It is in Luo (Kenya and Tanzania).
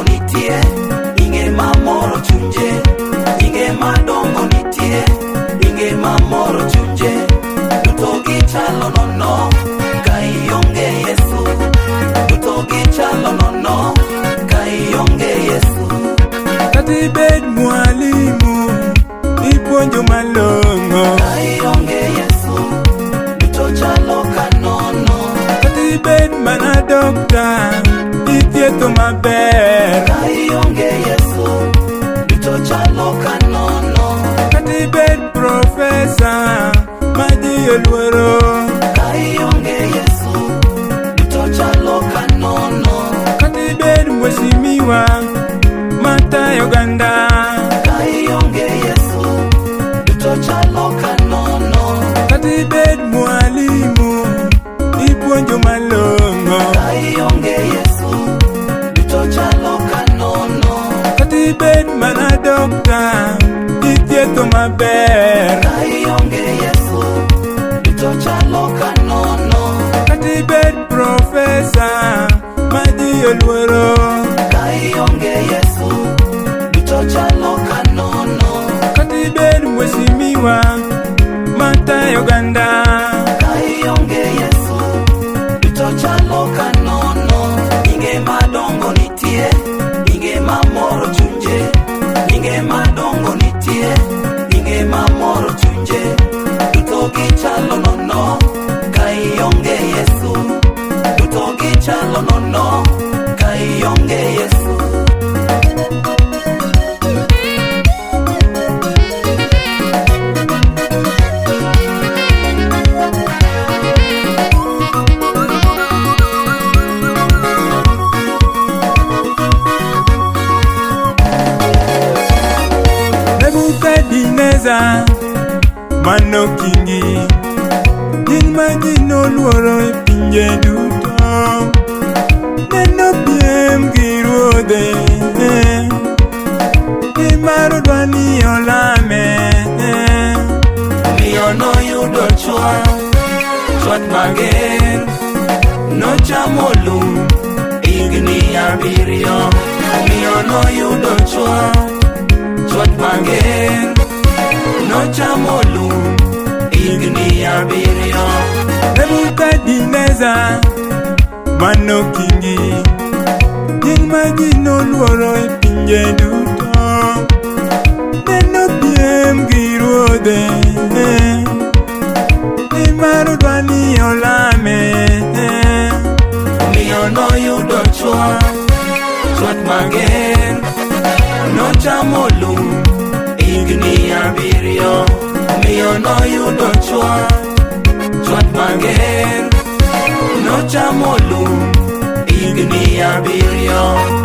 madongo nitie, inge mamoro chunje, inge madongo nitie, inge mamoro chunje, duto gichalo nono, ka ionge Yesu, duto gichalo nono, ka ionge Yesu. Katibed mwalimu, ipuonjo malong'o, ka ionge Yesu, duto chalo kanono. Katibed mana dokta, ithietho maber, ka ionge Yesu, duto chalo kanono. Katibed profesa, ma ji oluoro, ka ionge Yesu, duto chalo kanono. Katibed mheshimiwa, matayo oganda, ka ionge Yesu, duto chalo kanono. Katibed mwalimu, ipuonjo malong'o, ka ionge Yesu, duto chalo kanono. Katibed mana dokta, ithietho maber, ka ionge Yesu, duto chalo kanono. Katibed profesa, ma ji oluoro, ka ionge Yesu, duto chalo kanono. Katibed mheshimiwa, matayo oganda, ka ionge Yesu, duto chalo kanono. Inge madongo nitie, inge mamoro chunje, inge madongo nitie, inge mamoro chunje, duto gichalo nono, ka ionge Yesu, duto gichalo nono, ka ionge Yesu. Nebukadneza manokingi, nying ma ji noluoro e pinje duto, neno piem gi ruodhe, nimar odwa ni olame, Omiyo noyudo chwat mager, nochamo lum higni 7. Omiyo noyudo chwat mager, nochamo lum higni 7. Nebukadneza manokingi, nying ma ji noluoro e pinje duto, neno piem gi ruodhe, nimar odwa ni olame, Omiyo noyudo chwat mager, nochamo lum higni 7. Omiyo noyudo chwat mager, nochamo lum higni 7.